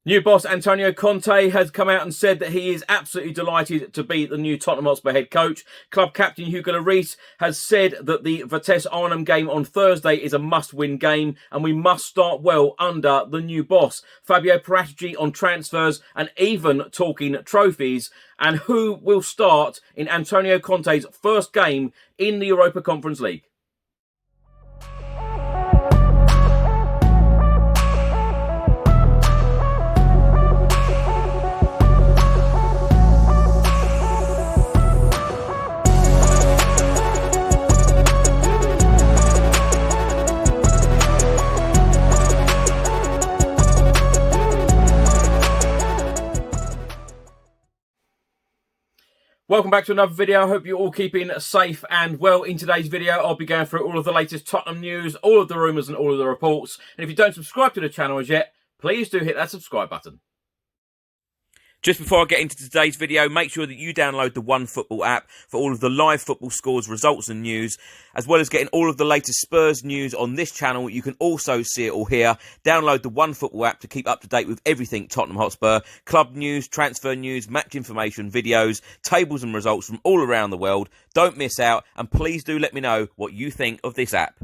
New boss Antonio Conte has come out and said that he is absolutely delighted to be the new Tottenham Hotspur head coach. Club captain Hugo Lloris has said that the Vitesse Arnhem game on Thursday is a must-win game and we must start well under the new boss. Fabio Paratici on transfers and even talking trophies. And who will start in Antonio Conte's first game in the Europa Conference League? Welcome back to another video. I hope you're all keeping safe and well. In today's video, I'll be going through all of the latest Tottenham news, all of the rumours and all of the reports. And if you don't subscribe to the channel as yet, please do hit that subscribe button. Just before I get into today's video, make sure that you download the OneFootball app for all of the live football scores, results and news, as well as getting all of the latest Spurs news on this channel. You can also see it all here. Download the OneFootball app to keep up to date with everything Tottenham Hotspur, club news, transfer news, match information, videos, tables and results from all around the world. Don't miss out, and please do let me know what you think of this app.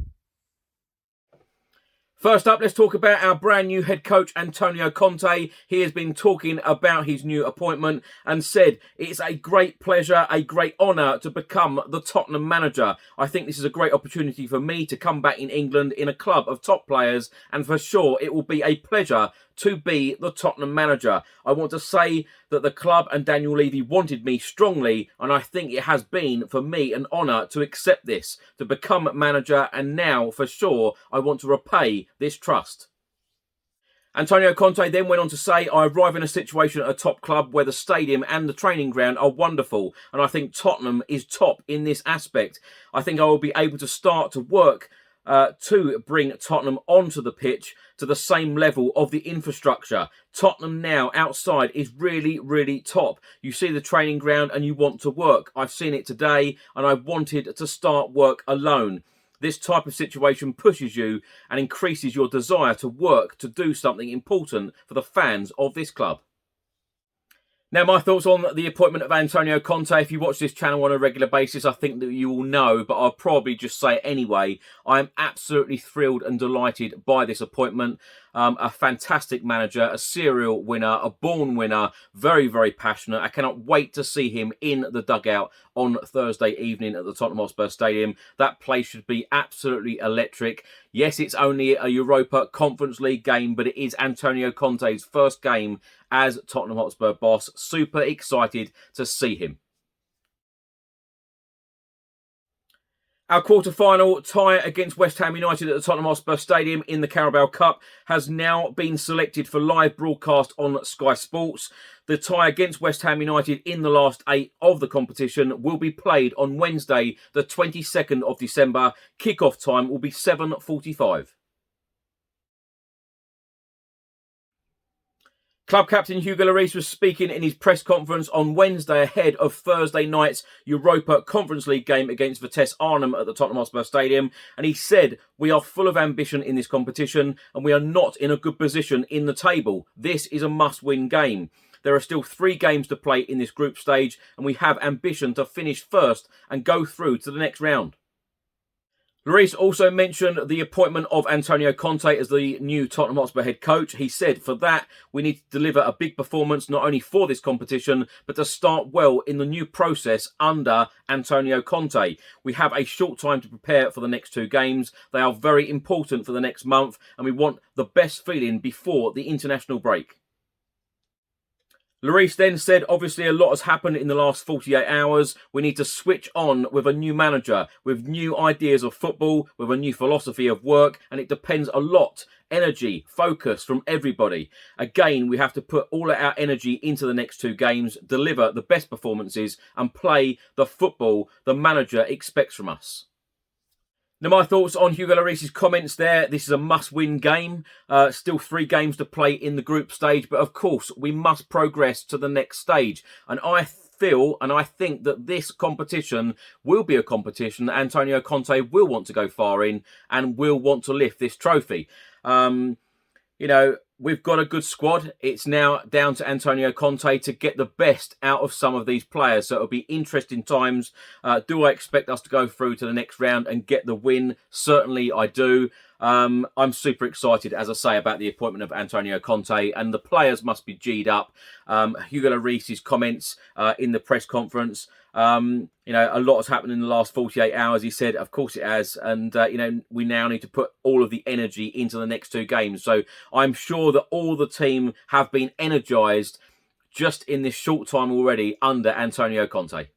First up, let's talk about our brand new head coach, Antonio Conte. He has been talking about his new appointment and said, it's a great pleasure, a great honour to become the Tottenham manager. I think this is a great opportunity for me to come back in England in a club of top players, and for sure it will be a pleasure to be the Tottenham manager. I want to say that the club and Daniel Levy wanted me strongly, and I think it has been for me an honour to accept this, to become manager, and now for sure I want to repay this trust. Antonio Conte then went on to say, I arrive in a situation at a top club where the stadium and the training ground are wonderful, and I think Tottenham is top in this aspect. I think I will be able to start to work to bring Tottenham onto the pitch to the same level of the infrastructure. Tottenham now outside is really, really top. You see the training ground and you want to work. I've seen it today and I wanted to start work alone. This type of situation pushes you and increases your desire to work to do something important for the fans of this club. Now, my thoughts on the appointment of Antonio Conte. If you watch this channel on a regular basis, I think that you will know, but I'll probably just say it anyway. I am absolutely thrilled and delighted by this appointment. A fantastic manager, a serial winner, a born winner, very, very passionate. I cannot wait to see him in the dugout on Thursday evening at the Tottenham Hotspur Stadium. That place should be absolutely electric. Yes, it's only a Europa Conference League game, but it is Antonio Conte's first game as Tottenham Hotspur boss. Super excited to see him. Our quarter-final tie against West Ham United at the Tottenham Hotspur Stadium in the Carabao Cup has now been selected for live broadcast on Sky Sports. The tie against West Ham United in the last 8 of the competition will be played on Wednesday, the 22nd of December. Kick-off time will be 7:45. Club captain Hugo Lloris was speaking in his press conference on Wednesday ahead of Thursday night's Europa Conference League game against Vitesse Arnhem at the Tottenham Hotspur Stadium, and he said, we are full of ambition in this competition and we are not in a good position in the table. This is a must-win game. There are still 3 games to play in this group stage and we have ambition to finish first and go through to the next round. Lloris also mentioned the appointment of Antonio Conte as the new Tottenham Hotspur head coach. He said, for that, we need to deliver a big performance, not only for this competition, but to start well in the new process under Antonio Conte. We have a short time to prepare for the next 2 games. They are very important for the next month, and we want the best feeling before the international break. Lloris then said, obviously a lot has happened in the last 48 hours. We need to switch on with a new manager, with new ideas of football, with a new philosophy of work, and it depends a lot, energy, focus from everybody. Again, we have to put all of our energy into the next 2 games, deliver the best performances, and play the football the manager expects from us. Now, my thoughts on Hugo Lloris's comments there. This is a must-win game. Still 3 games to play in the group stage. But, of course, we must progress to the next stage. And I feel and I think that this competition will be a competition that Antonio Conte will want to go far in and will want to lift this trophy. You know, we've got a good squad. It's now down to Antonio Conte to get the best out of some of these players. So it'll be interesting times. Do I expect us to go through to the next round and get the win? Certainly I do. I'm super excited, as I say, about the appointment of Antonio Conte, and the players must be G'd up. Hugo Lloris's comments in the press conference. You know, a lot has happened in the last 48 hours. He said, of course it has. And, you know, we now need to put all of the energy into the next 2 games. So I'm sure that all the team have been energised just in this short time already under Antonio Conte.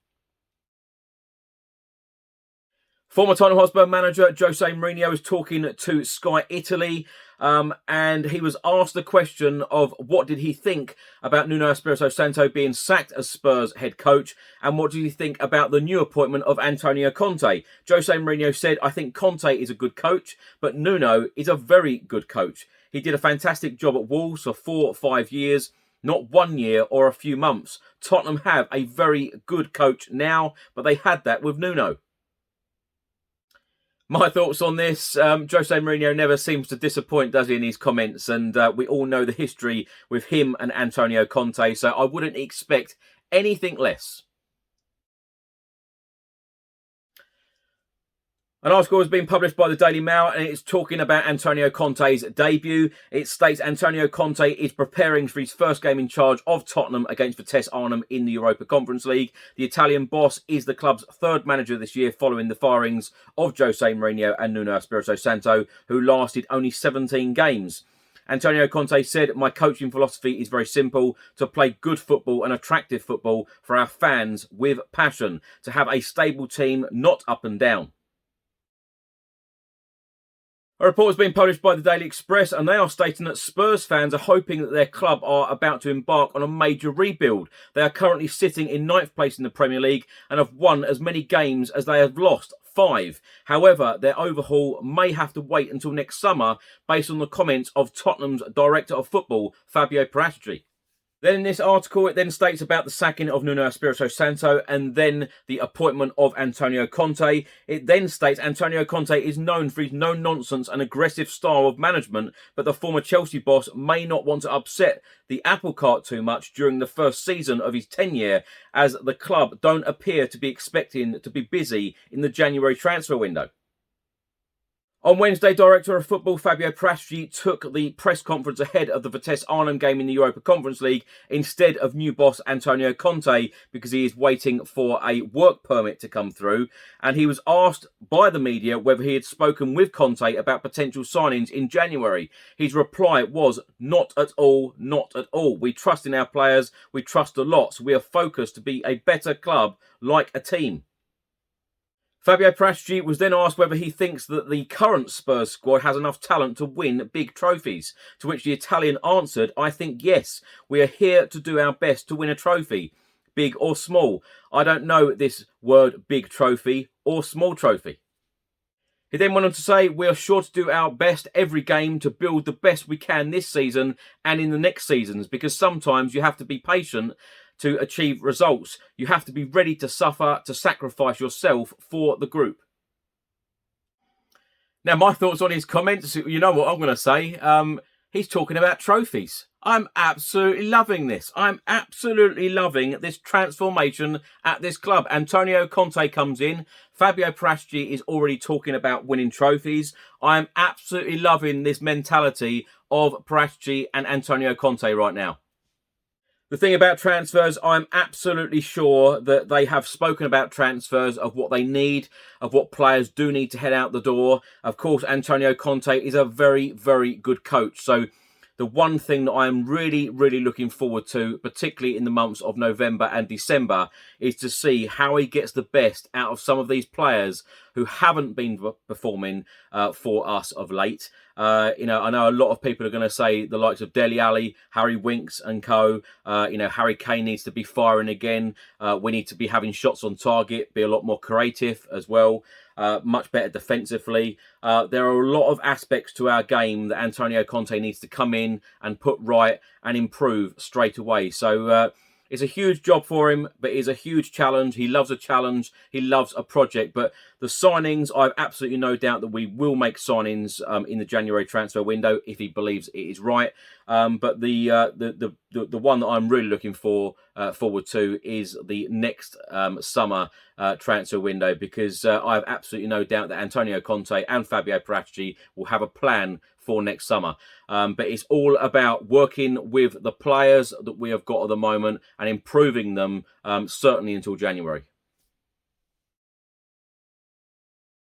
Former Tottenham Hotspur manager Jose Mourinho was talking to Sky Italy, and he was asked the question of what did he think about Nuno Espirito Santo being sacked as Spurs head coach, and what did he think about the new appointment of Antonio Conte. Jose Mourinho said, I think Conte is a good coach, but Nuno is a very good coach. He did a fantastic job at Wolves for 4 or 5 years, not 1 year or a few months. Tottenham have a very good coach now, but they had that with Nuno. My thoughts on this, Jose Mourinho never seems to disappoint, does he, in his comments? And we all know the history with him and Antonio Conte, so I wouldn't expect anything less. An article has been published by the Daily Mail and it's talking about Antonio Conte's debut. It states Antonio Conte is preparing for his first game in charge of Tottenham against Vitesse Arnhem in the Europa Conference League. The Italian boss is the club's 3rd manager this year following the firings of Jose Mourinho and Nuno Espirito Santo, who lasted only 17 games. Antonio Conte said, my coaching philosophy is very simple, to play good football and attractive football for our fans with passion, to have a stable team, not up and down. A report has been published by the Daily Express and they are stating that Spurs fans are hoping that their club are about to embark on a major rebuild. They are currently sitting in 9th place in the Premier League and have won as many games as they have lost, 5. However, their overhaul may have to wait until next summer based on the comments of Tottenham's Director of Football, Fabio Paratici. Then in this article, it then states about the sacking of Nuno Espirito Santo and then the appointment of Antonio Conte. It then states Antonio Conte is known for his no-nonsense and aggressive style of management, but the former Chelsea boss may not want to upset the apple cart too much during the first season of his tenure, as the club don't appear to be expecting to be busy in the January transfer window. On Wednesday, Director of Football Fabio Paratici took the press conference ahead of the Vitesse Arnhem game in the Europa Conference League instead of new boss Antonio Conte because he is waiting for a work permit to come through. And he was asked by the media whether he had spoken with Conte about potential signings in January. His reply was, not at all, not at all. We trust in our players. We trust a lot. So we are focused to be a better club, like a team. Fabio Paratici was then asked whether he thinks that the current Spurs squad has enough talent to win big trophies, to which the Italian answered, I think yes, we are here to do our best to win a trophy, big or small. I don't know this word big trophy or small trophy. He then went on to say, we are sure to do our best every game to build the best we can this season and in the next seasons, because sometimes you have to be patient to achieve results. You have to be ready to suffer, to sacrifice yourself for the group. Now, my thoughts on his comments, you know what I'm going to say. He's talking about trophies. I'm absolutely loving this. I'm absolutely loving this transformation at this club. Antonio Conte comes in. Fabio Paratici is already talking about winning trophies. I'm absolutely loving this mentality of Paratici and Antonio Conte right now. The thing about transfers, I'm absolutely sure that they have spoken about transfers, of what they need, of what players do need to head out the door. Of course, Antonio Conte is a very, very good coach. So the one thing that I'm really, really looking forward to, particularly in the months of November and December, is to see how he gets the best out of some of these players who haven't been performing for us of late. You know, I know a lot of people are going to say the likes of Dele Alli, Harry Winks and co. You know, Harry Kane needs to be firing again. We need to be having shots on target, be a lot more creative as well. Much better defensively. There are a lot of aspects to our game that Antonio Conte needs to come in and put right and improve straight away. So It's a huge job for him, but it's a huge challenge. He loves a challenge. He loves a project. But the signings, I have absolutely no doubt that we will make signings in the January transfer window if he believes it is right. But the one that I'm really looking forward to is the next summer transfer window, because I have absolutely no doubt that Antonio Conte and Fabio Paratici will have a plan for next summer. But it's all about working with the players that we have got at the moment and improving them, certainly until January.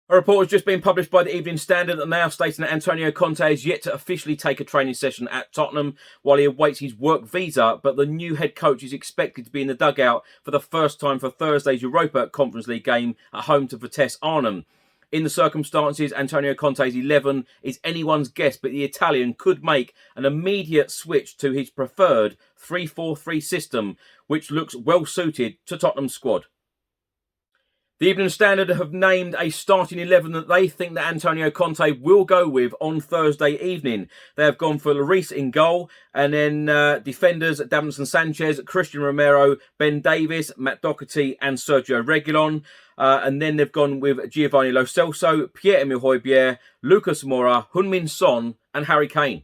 A report has just been published by the Evening Standard that now stating that Antonio Conte has yet to officially take a training session at Tottenham while he awaits his work visa, but the new head coach is expected to be in the dugout for the first time for Thursday's Europa Conference League game at home to Vitesse Arnhem. In the circumstances, Antonio Conte's 11 is anyone's guess, but the Italian could make an immediate switch to his preferred 3-4-3 system, which looks well suited to Tottenham's squad. The Evening Standard have named a starting 11 that they think that Antonio Conte will go with on Thursday evening. They have gone for Lloris in goal, and then defenders Davinson Sanchez, Christian Romero, Ben Davies, Matt Doherty and Sergio Reguilon. And then they've gone with Giovanni Lo Celso, Pierre-Emile Højbjerg, Lucas Moura, Heung-min Son and Harry Kane.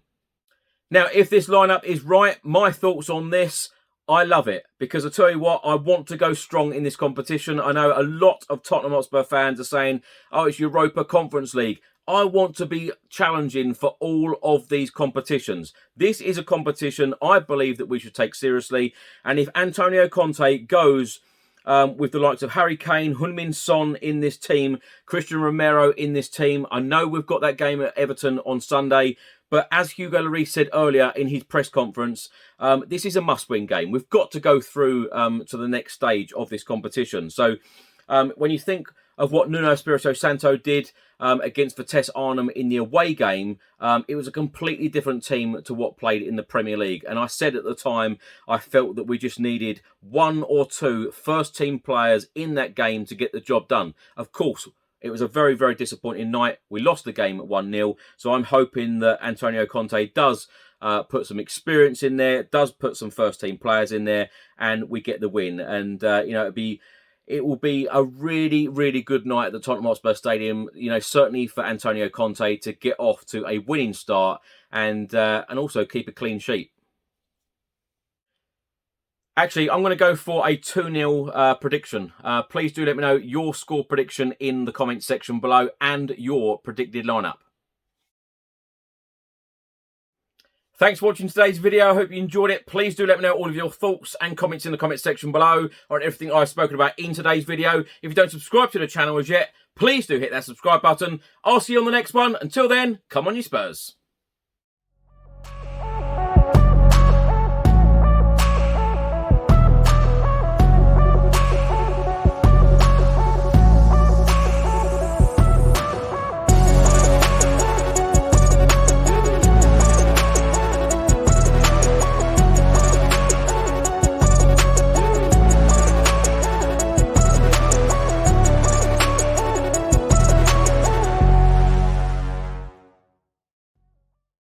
Now, if this lineup is right, my thoughts on this, I love it, because I tell you what, I want to go strong in this competition. I know a lot of Tottenham Hotspur fans are saying, oh, it's Europa Conference League. I want to be challenging for all of these competitions. This is a competition I believe that we should take seriously. And if Antonio Conte goes with the likes of Harry Kane, Heung-min Son in this team, Christian Romero in this team, I know we've got that game at Everton on Sunday, but as Hugo Lloris said earlier in his press conference, this is a must-win game. We've got to go through to the next stage of this competition. So when you think of what Nuno Espirito Santo did against Vitesse Arnhem in the away game, it was a completely different team to what played in the Premier League. And I said at the time, I felt that we just needed one or two first-team players in that game to get the job done. Of course, it was a very, very disappointing night. We lost the game at 1-0. So I'm hoping that Antonio Conte does put some experience in there, does put some first-team players in there, and we get the win. And, it will be a really, really good night at the Tottenham Hotspur Stadium, certainly for Antonio Conte to get off to a winning start and also keep a clean sheet. Actually, I'm going to go for a 2-0 prediction. Please do let me know your score prediction in the comments section below and your predicted lineup. Thanks for watching today's video. I hope you enjoyed it. Please do let me know all of your thoughts and comments in the comments section below on everything I've spoken about in today's video. If you don't subscribe to the channel as yet, please do hit that subscribe button. I'll see you on the next one. Until then, come on you Spurs.